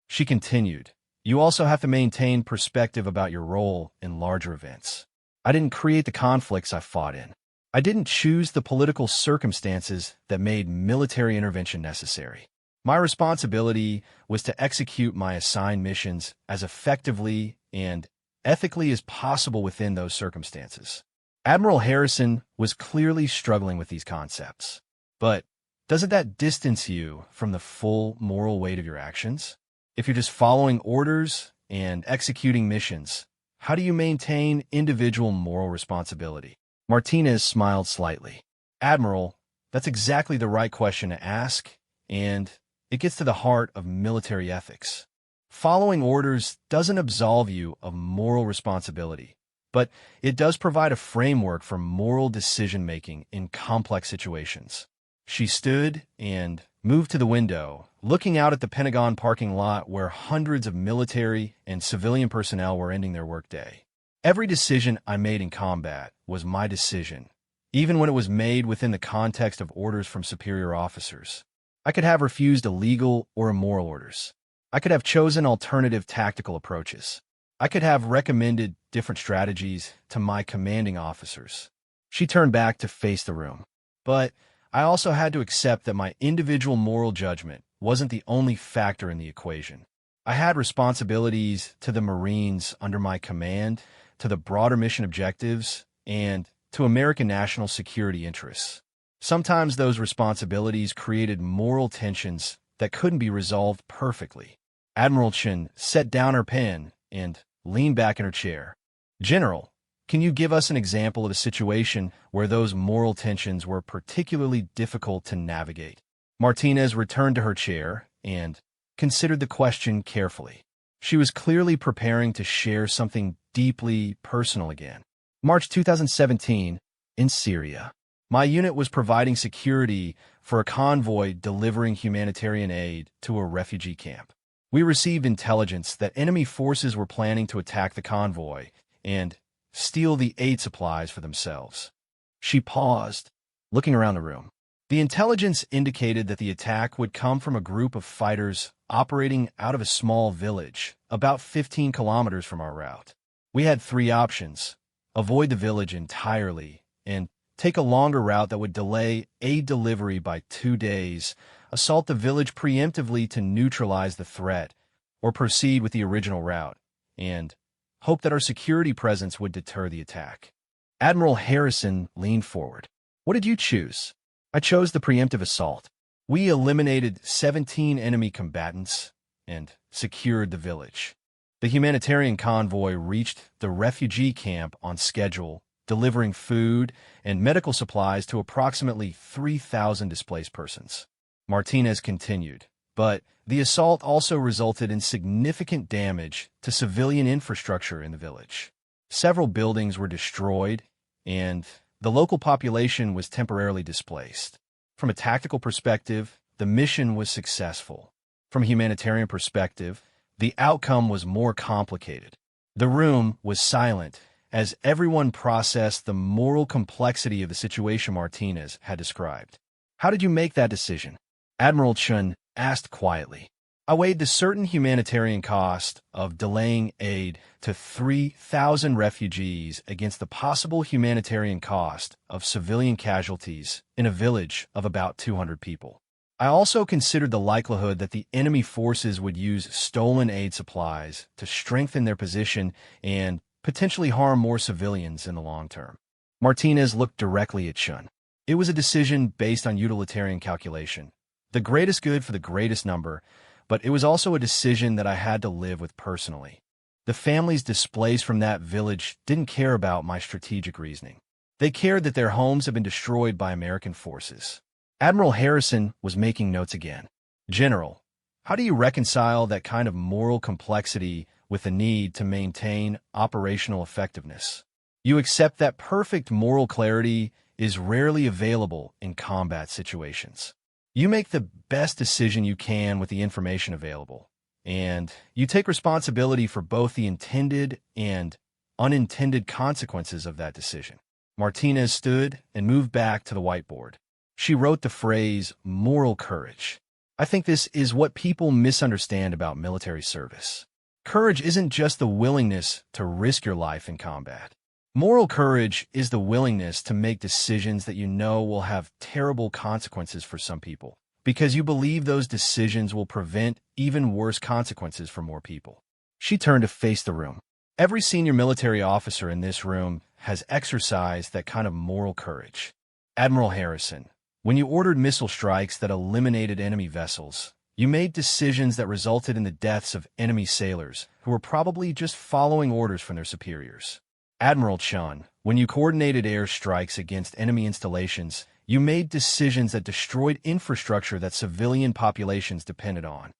She continued, you also have to maintain perspective about your role in larger events. I didn't create the conflicts I fought in. I didn't choose the political circumstances that made military intervention necessary. My responsibility was to execute my assigned missions as effectively and ethically as possible within those circumstances. Admiral Harrison was clearly struggling with these concepts. But doesn't that distance you from the full moral weight of your actions? If you're just following orders and executing missions, how do you maintain individual moral responsibility? Martinez smiled slightly. Admiral, that's exactly the right question to ask, and it gets to the heart of military ethics. Following orders doesn't absolve you of moral responsibility, but it does provide a framework for moral decision-making in complex situations. She stood and moved to the window, looking out at the Pentagon parking lot where hundreds of military and civilian personnel were ending their workday. Every decision I made in combat was my decision, even when it was made within the context of orders from superior officers. I could have refused illegal or immoral orders. I could have chosen alternative tactical approaches. I could have recommended different strategies to my commanding officers. She turned back to face the room. But I also had to accept that my individual moral judgment wasn't the only factor in the equation. I had responsibilities to the Marines under my command, to the broader mission objectives, and to American national security interests. Sometimes those responsibilities created moral tensions that couldn't be resolved perfectly. Admiral Chen set down her pen and leaned back in her chair. General, can you give us an example of a situation where those moral tensions were particularly difficult to navigate? Martinez returned to her chair and considered the question carefully. She was clearly preparing to share something deeply personal again. March 2017, in Syria. My unit was providing security for a convoy delivering humanitarian aid to a refugee camp. We received intelligence that enemy forces were planning to attack the convoy and steal the aid supplies for themselves. She paused, looking around the room. The intelligence indicated that the attack would come from a group of fighters operating out of a small village, about 15 kilometers from our route. We had three options: avoid the village entirely and take a longer route that would delay aid delivery by 2 days, assault the village preemptively to neutralize the threat, or proceed with the original route, and hope that our security presence would deter the attack. Admiral Harrison leaned forward. What did you choose? I chose the preemptive assault. We eliminated 17 enemy combatants and secured the village. The humanitarian convoy reached the refugee camp on schedule, delivering food and medical supplies to approximately 3,000 displaced persons. Martinez continued, but the assault also resulted in significant damage to civilian infrastructure in the village. Several buildings were destroyed, and the local population was temporarily displaced. From a tactical perspective, the mission was successful. From a humanitarian perspective, the outcome was more complicated. The room was silent as everyone processed the moral complexity of the situation Martinez had described. How did you make that decision? Admiral Chen asked quietly. I weighed the certain humanitarian cost of delaying aid to 3,000 refugees against the possible humanitarian cost of civilian casualties in a village of about 200 people. I also considered the likelihood that the enemy forces would use stolen aid supplies to strengthen their position and potentially harm more civilians in the long term. Martinez looked directly at Chen. It was a decision based on utilitarian calculation. The greatest good for the greatest number, but it was also a decision that I had to live with personally. The families displaced from that village didn't care about my strategic reasoning. They cared that their homes had been destroyed by American forces. Admiral Harrison was making notes again. General, how do you reconcile that kind of moral complexity with the need to maintain operational effectiveness? You accept that perfect moral clarity is rarely available in combat situations. You make the best decision you can with the information available, and you take responsibility for both the intended and unintended consequences of that decision. Martinez stood and moved back to the whiteboard. She wrote the phrase, moral courage. I think this is what people misunderstand about military service. Courage isn't just the willingness to risk your life in combat. Moral courage is the willingness to make decisions that you know will have terrible consequences for some people, because you believe those decisions will prevent even worse consequences for more people. She turned to face the room. Every senior military officer in this room has exercised that kind of moral courage. Admiral Harrison, when you ordered missile strikes that eliminated enemy vessels, you made decisions that resulted in the deaths of enemy sailors who were probably just following orders from their superiors. Admiral Chun, when you coordinated air strikes against enemy installations, you made decisions that destroyed infrastructure that civilian populations depended on.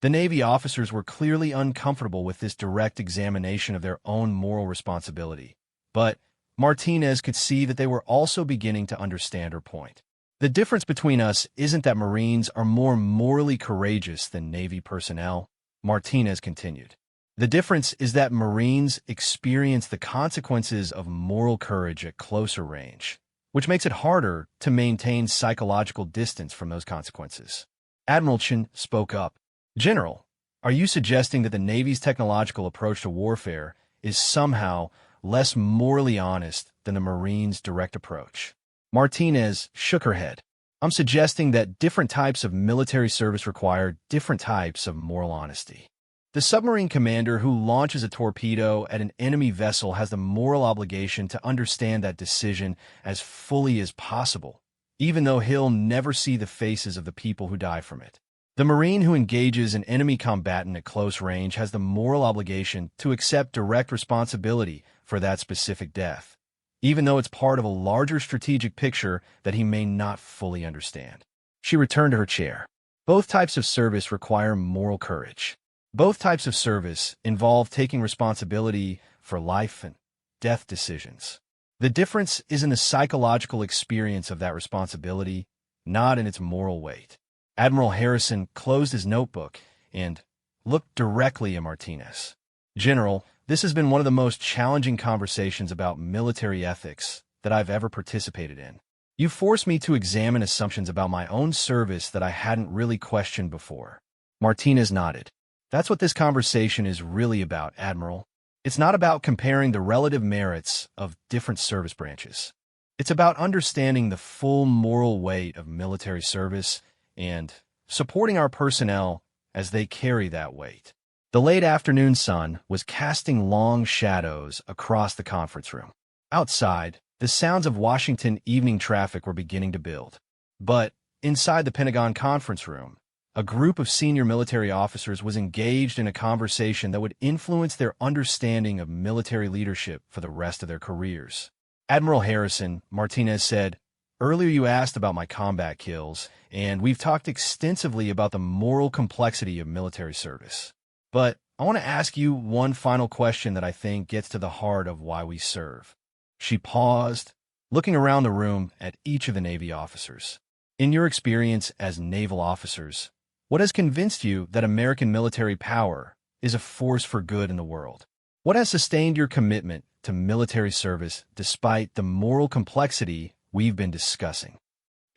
The Navy officers were clearly uncomfortable with this direct examination of their own moral responsibility, but Martinez could see that they were also beginning to understand her point. The difference between us isn't that Marines are more morally courageous than Navy personnel, Martinez continued. The difference is that Marines experience the consequences of moral courage at closer range, which makes it harder to maintain psychological distance from those consequences. Admiral Chin spoke up. General, are you suggesting that the Navy's technological approach to warfare is somehow less morally honest than the Marines' direct approach? Martinez shook her head. I'm suggesting that different types of military service require different types of moral honesty. The submarine commander who launches a torpedo at an enemy vessel has the moral obligation to understand that decision as fully as possible, even though he'll never see the faces of the people who die from it. The Marine who engages an enemy combatant at close range has the moral obligation to accept direct responsibility for that specific death, even though it's part of a larger strategic picture that he may not fully understand. She returned to her chair. Both types of service require moral courage. Both types of service involve taking responsibility for life and death decisions. The difference is in the psychological experience of that responsibility, not in its moral weight. Admiral Harrison closed his notebook and looked directly at Martinez. General, this has been one of the most challenging conversations about military ethics that I've ever participated in. You forced me to examine assumptions about my own service that I hadn't really questioned before. Martinez nodded. That's what this conversation is really about, Admiral. It's not about comparing the relative merits of different service branches. It's about understanding the full moral weight of military service and supporting our personnel as they carry that weight. The late afternoon sun was casting long shadows across the conference room. Outside, the sounds of Washington evening traffic were beginning to build. But inside the Pentagon conference room, a group of senior military officers was engaged in a conversation that would influence their understanding of military leadership for the rest of their careers. Admiral Harrison, Martinez said, "Earlier you asked about my combat kills, and we've talked extensively about the moral complexity of military service. But I want to ask you one final question that I think gets to the heart of why we serve." She paused, looking around the room at each of the Navy officers. In your experience as naval officers, what has convinced you that American military power is a force for good in the world? What has sustained your commitment to military service despite the moral complexity we've been discussing?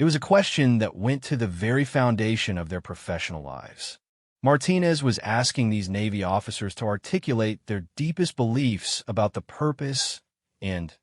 It was a question that went to the very foundation of their professional lives. Martinez was asking these Navy officers to articulate their deepest beliefs about the purpose and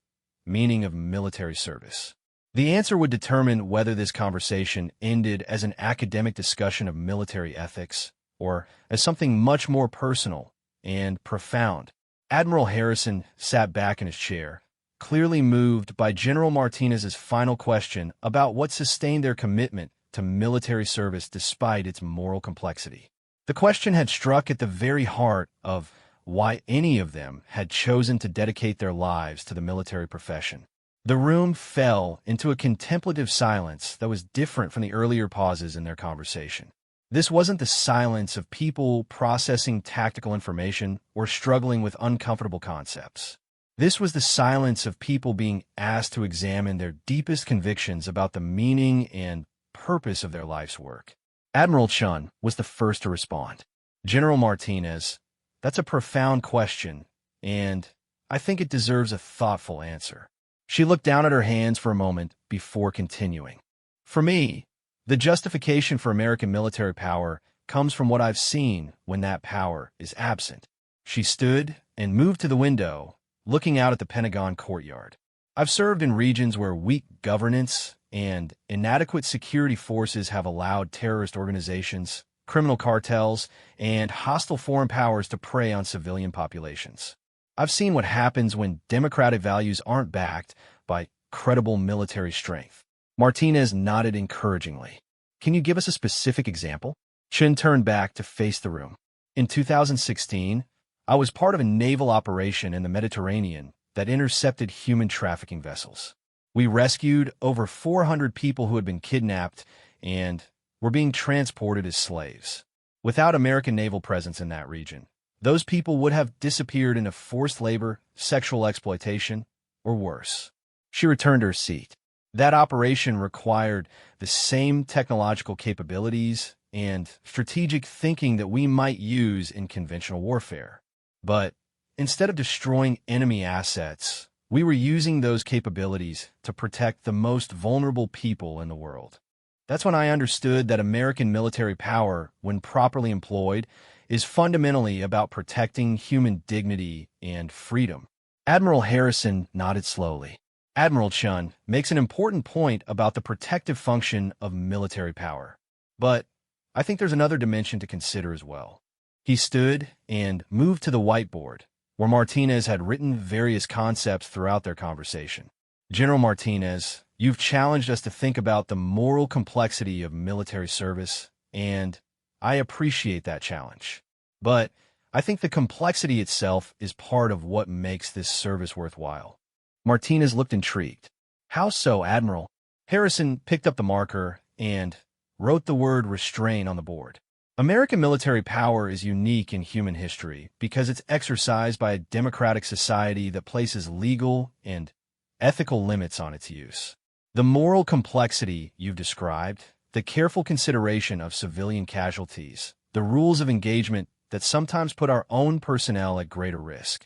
meaning of military service. The answer would determine whether this conversation ended as an academic discussion of military ethics or as something much more personal and profound. Admiral Harrison sat back in his chair, clearly moved by General Martinez's final question about what sustained their commitment to military service despite its moral complexity. The question had struck at the very heart of why any of them had chosen to dedicate their lives to the military profession. The room fell into a contemplative silence that was different from the earlier pauses in their conversation. This wasn't the silence of people processing tactical information or struggling with uncomfortable concepts. This was the silence of people being asked to examine their deepest convictions about the meaning and purpose of their life's work. Admiral Chun was the first to respond. General Martinez, that's a profound question, and I think it deserves a thoughtful answer. She looked down at her hands for a moment before continuing. For me, the justification for American military power comes from what I've seen when that power is absent. She stood and moved to the window, looking out at the Pentagon courtyard. I've served in regions where weak governance and inadequate security forces have allowed terrorist organizations, criminal cartels, and hostile foreign powers to prey on civilian populations. I've seen what happens when democratic values aren't backed by credible military strength. Martinez nodded encouragingly. Can you give us a specific example? Chun turned back to face the room. In 2016, I was part of a naval operation in the Mediterranean that intercepted human trafficking vessels. We rescued over 400 people who had been kidnapped and were being transported as slaves. Without American naval presence in that region, those people would have disappeared into forced labor, sexual exploitation, or worse. She returned to her seat. That operation required the same technological capabilities and strategic thinking that we might use in conventional warfare. But instead of destroying enemy assets, we were using those capabilities to protect the most vulnerable people in the world. That's when I understood that American military power, when properly employed, is fundamentally about protecting human dignity and freedom. Admiral Harrison nodded slowly. Admiral Chun makes an important point about the protective function of military power. But I think there's another dimension to consider as well. He stood and moved to the whiteboard, where Martinez had written various concepts throughout their conversation. General Martinez, you've challenged us to think about the moral complexity of military service, and I appreciate that challenge. But I think the complexity itself is part of what makes this service worthwhile. Martinez looked intrigued. How so, Admiral? Harrison picked up the marker and wrote the word restrain on the board. American military power is unique in human history because it's exercised by a democratic society that places legal and ethical limits on its use. The moral complexity you've described, the careful consideration of civilian casualties, the rules of engagement that sometimes put our own personnel at greater risk.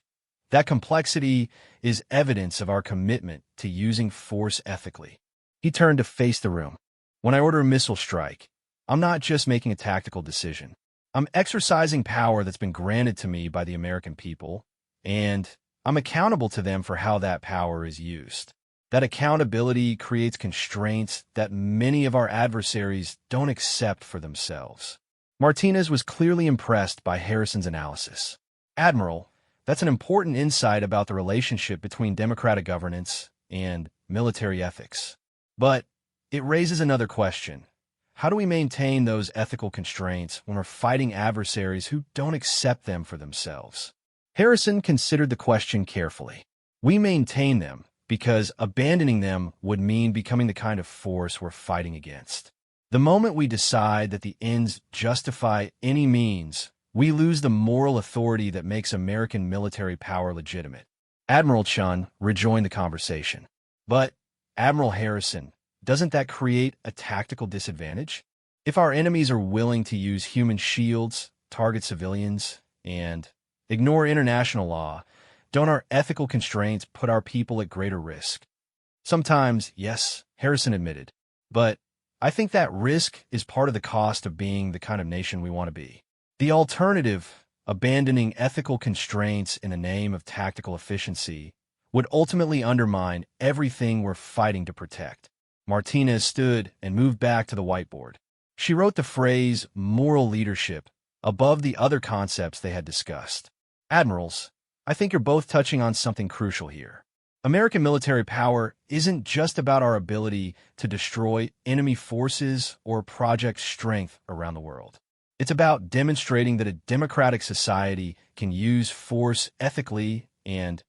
That complexity is evidence of our commitment to using force ethically. He turned to face the room. When I order a missile strike, I'm not just making a tactical decision. I'm exercising power that's been granted to me by the American people, and I'm accountable to them for how that power is used. That accountability creates constraints that many of our adversaries don't accept for themselves. Martinez was clearly impressed by Harrison's analysis. Admiral, that's an important insight about the relationship between democratic governance and military ethics. But it raises another question. How do we maintain those ethical constraints when we're fighting adversaries who don't accept them for themselves? Harrison considered the question carefully. We maintain them because abandoning them would mean becoming the kind of force we're fighting against. The moment we decide that the ends justify any means, we lose the moral authority that makes American military power legitimate. Admiral Chun rejoined the conversation. But, Admiral Harrison, doesn't that create a tactical disadvantage? If our enemies are willing to use human shields, target civilians, and ignore international law, don't our ethical constraints put our people at greater risk? Sometimes, yes, Harrison admitted. But I think that risk is part of the cost of being the kind of nation we want to be. The alternative, abandoning ethical constraints in the name of tactical efficiency, would ultimately undermine everything we're fighting to protect. Martinez stood and moved back to the whiteboard. She wrote the phrase moral leadership above the other concepts they had discussed. Admirals, I think you're both touching on something crucial here. American military power isn't just about our ability to destroy enemy forces or project strength around the world. It's about demonstrating that a democratic society can use force ethically and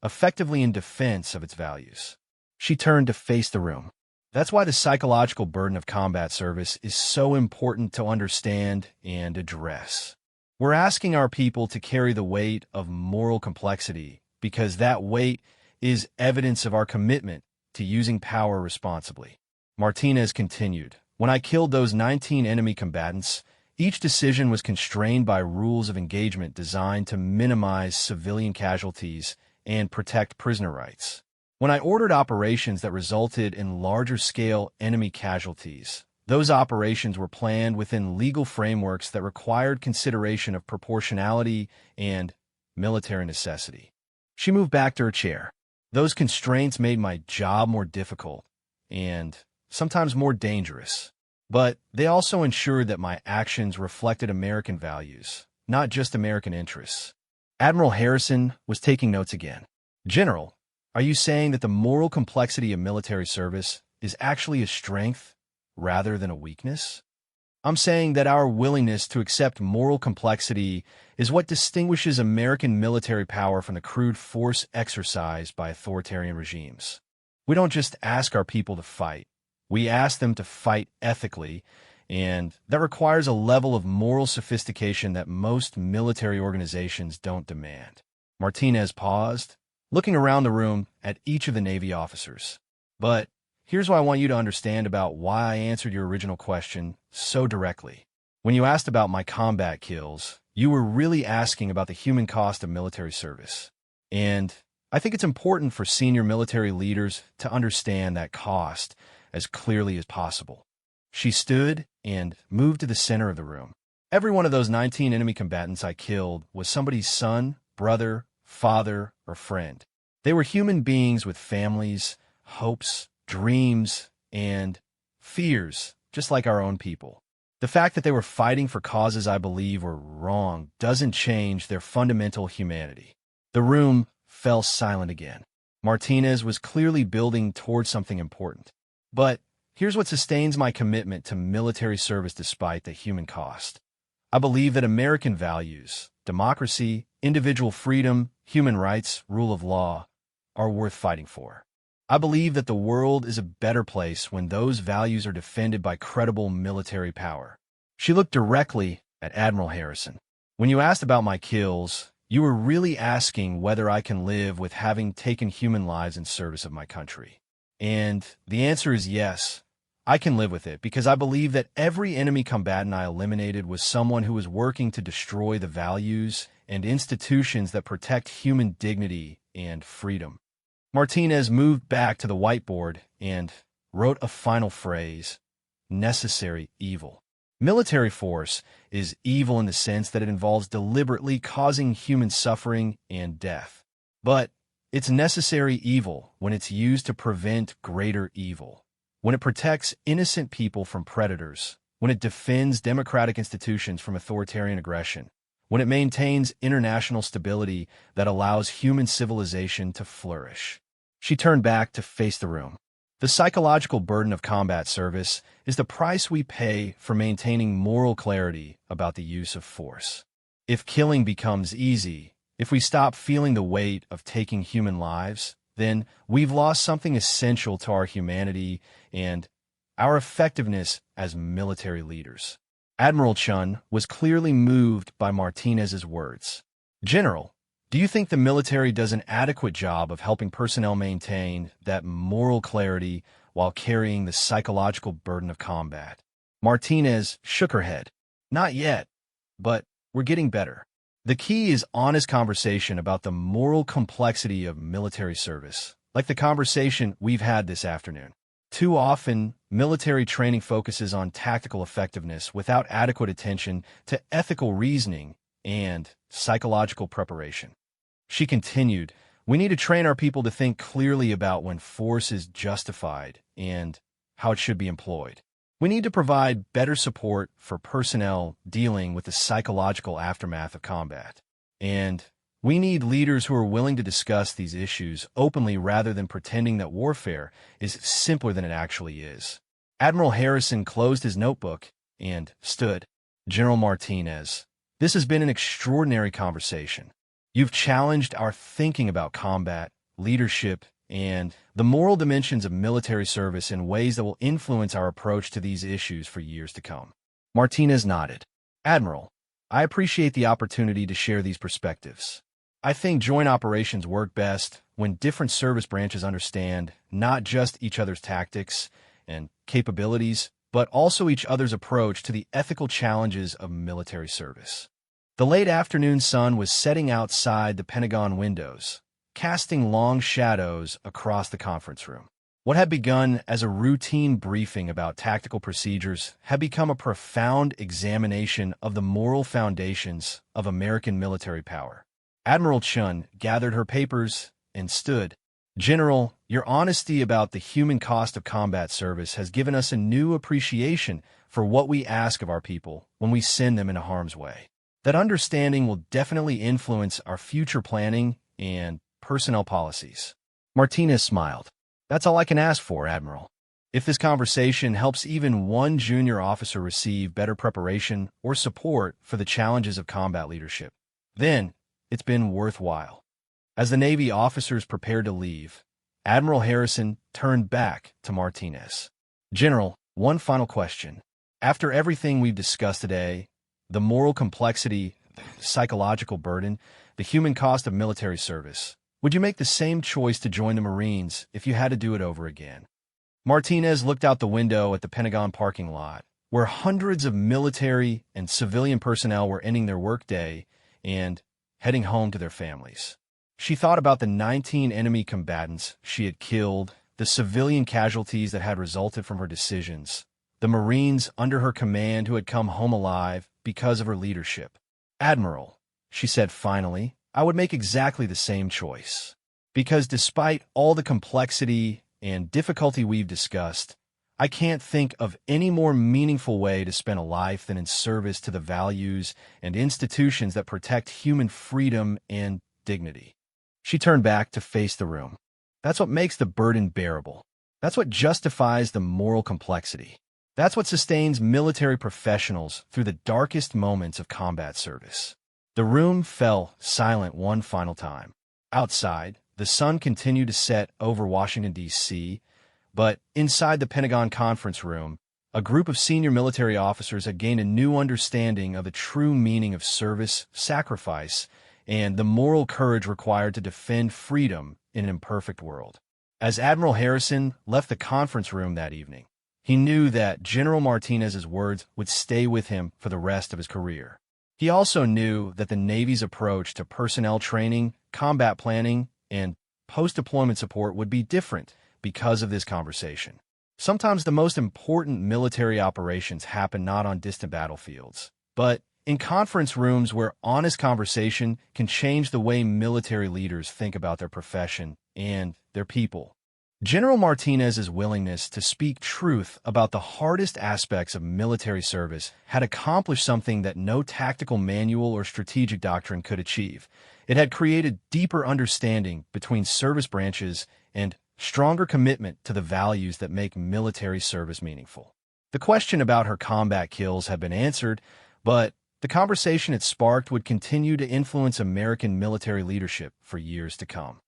effectively in defense of its values. She turned to face the room. That's why the psychological burden of combat service is so important to understand and address. We're asking our people to carry the weight of moral complexity because that weight is evidence of our commitment to using power responsibly. Martinez continued, "When I killed those 19 enemy combatants, each decision was constrained by rules of engagement designed to minimize civilian casualties and protect prisoner rights. When I ordered operations that resulted in larger-scale enemy casualties, those operations were planned within legal frameworks that required consideration of proportionality and military necessity." She moved back to her chair. "Those constraints made my job more difficult and sometimes more dangerous, but they also ensured that my actions reflected American values, not just American interests." Admiral Harrison was taking notes again. "General, are you saying that the moral complexity of military service is actually a strength rather than a weakness?" "I'm saying that our willingness to accept moral complexity is what distinguishes American military power from the crude force exercised by authoritarian regimes. We don't just ask our people to fight. We ask them to fight ethically, and that requires a level of moral sophistication that most military organizations don't demand." Martinez paused, looking around the room at each of the Navy officers. "But here's what I want you to understand about why I answered your original question so directly. When you asked about my combat kills, you were really asking about the human cost of military service. And I think it's important for senior military leaders to understand that cost as clearly as possible." She stood and moved to the center of the room. "Every one of those 19 enemy combatants I killed was somebody's son, brother, father, or friend. They were human beings with families, hopes, dreams, and fears, just like our own people. The fact that they were fighting for causes I believe were wrong doesn't change their fundamental humanity." The room fell silent again. Martinez was clearly building towards something important. "But here's what sustains my commitment to military service despite the human cost. I believe that American values, democracy, individual freedom, human rights, rule of law, are worth fighting for. I believe that the world is a better place when those values are defended by credible military power." She looked directly at Admiral Harrison. "When you asked about my kills, you were really asking whether I can live with having taken human lives in service of my country. And the answer is yes, I can live with it because I believe that every enemy combatant I eliminated was someone who was working to destroy the values and institutions that protect human dignity and freedom." Martinez moved back to the whiteboard and wrote a final phrase: "necessary evil." Military force is evil in the sense that it involves deliberately causing human suffering and death. But it's necessary evil when it's used to prevent greater evil, when it protects innocent people from predators, when it defends democratic institutions from authoritarian aggression, when it maintains international stability that allows human civilization to flourish." She turned back to face the room. "The psychological burden of combat service is the price we pay for maintaining moral clarity about the use of force. If killing becomes easy, if we stop feeling the weight of taking human lives, then we've lost something essential to our humanity and our effectiveness as military leaders." Admiral Chun was clearly moved by Martinez's words. "General, do you think the military does an adequate job of helping personnel maintain that moral clarity while carrying the psychological burden of combat?" Martinez shook her head. "Not yet, but we're getting better. The key is honest conversation about the moral complexity of military service, like the conversation we've had this afternoon. Too often, military training focuses on tactical effectiveness without adequate attention to ethical reasoning and psychological preparation." She continued, "We need to train our people to think clearly about when force is justified and how it should be employed. We need to provide better support for personnel dealing with the psychological aftermath of combat. And we need leaders who are willing to discuss these issues openly rather than pretending that warfare is simpler than it actually is." Admiral Harrison closed his notebook and stood. "General Martinez, this has been an extraordinary conversation. You've challenged our thinking about combat, leadership, and the moral dimensions of military service in ways that will influence our approach to these issues for years to come." Martinez nodded. "Admiral, I appreciate the opportunity to share these perspectives. I think joint operations work best when different service branches understand not just each other's tactics and capabilities, but also each other's approach to the ethical challenges of military service. The late afternoon sun was setting outside the Pentagon windows, casting long shadows across the conference room. What had begun as a routine briefing about tactical procedures had become a profound examination of the moral foundations of American military power. Admiral Chun gathered her papers and stood. "General, your honesty about the human cost of combat service has given us a new appreciation for what we ask of our people when we send them into harm's way. That understanding will definitely influence our future planning and personnel policies." Martinez smiled. "That's all I can ask for, Admiral. If this conversation helps even one junior officer receive better preparation or support for the challenges of combat leadership, then it's been worthwhile." As the Navy officers prepared to leave, Admiral Harrison turned back to Martinez. "General, one final question. After everything we've discussed today, the moral complexity, the psychological burden, the human cost of military service, would you make the same choice to join the Marines if you had to do it over again?" Martinez looked out the window at the Pentagon parking lot, where hundreds of military and civilian personnel were ending their workday and heading home to their families. She thought about the 19 enemy combatants she had killed, the civilian casualties that had resulted from her decisions, the Marines under her command who had come home alive because of her leadership. "Admiral," she said finally, "I would make exactly the same choice. Because despite all the complexity and difficulty we've discussed, I can't think of any more meaningful way to spend a life than in service to the values and institutions that protect human freedom and dignity." She turned back to face the room. "That's what makes the burden bearable. That's what justifies the moral complexity. That's what sustains military professionals through the darkest moments of combat service." The room fell silent one final time. Outside, the sun continued to set over Washington, D.C., but inside the Pentagon conference room, a group of senior military officers had gained a new understanding of the true meaning of service, sacrifice, and the moral courage required to defend freedom in an imperfect world. As Admiral Harrison left the conference room that evening, he knew that General Martinez's words would stay with him for the rest of his career. He also knew that the Navy's approach to personnel training, combat planning, and post-deployment support would be different because of this conversation. Sometimes the most important military operations happen not on distant battlefields, but in conference rooms where honest conversation can change the way military leaders think about their profession and their people. General Martinez's willingness to speak truth about the hardest aspects of military service had accomplished something that no tactical manual or strategic doctrine could achieve. It had created deeper understanding between service branches and stronger commitment to the values that make military service meaningful. The question about her combat kills had been answered, but the conversation it sparked would continue to influence American military leadership for years to come.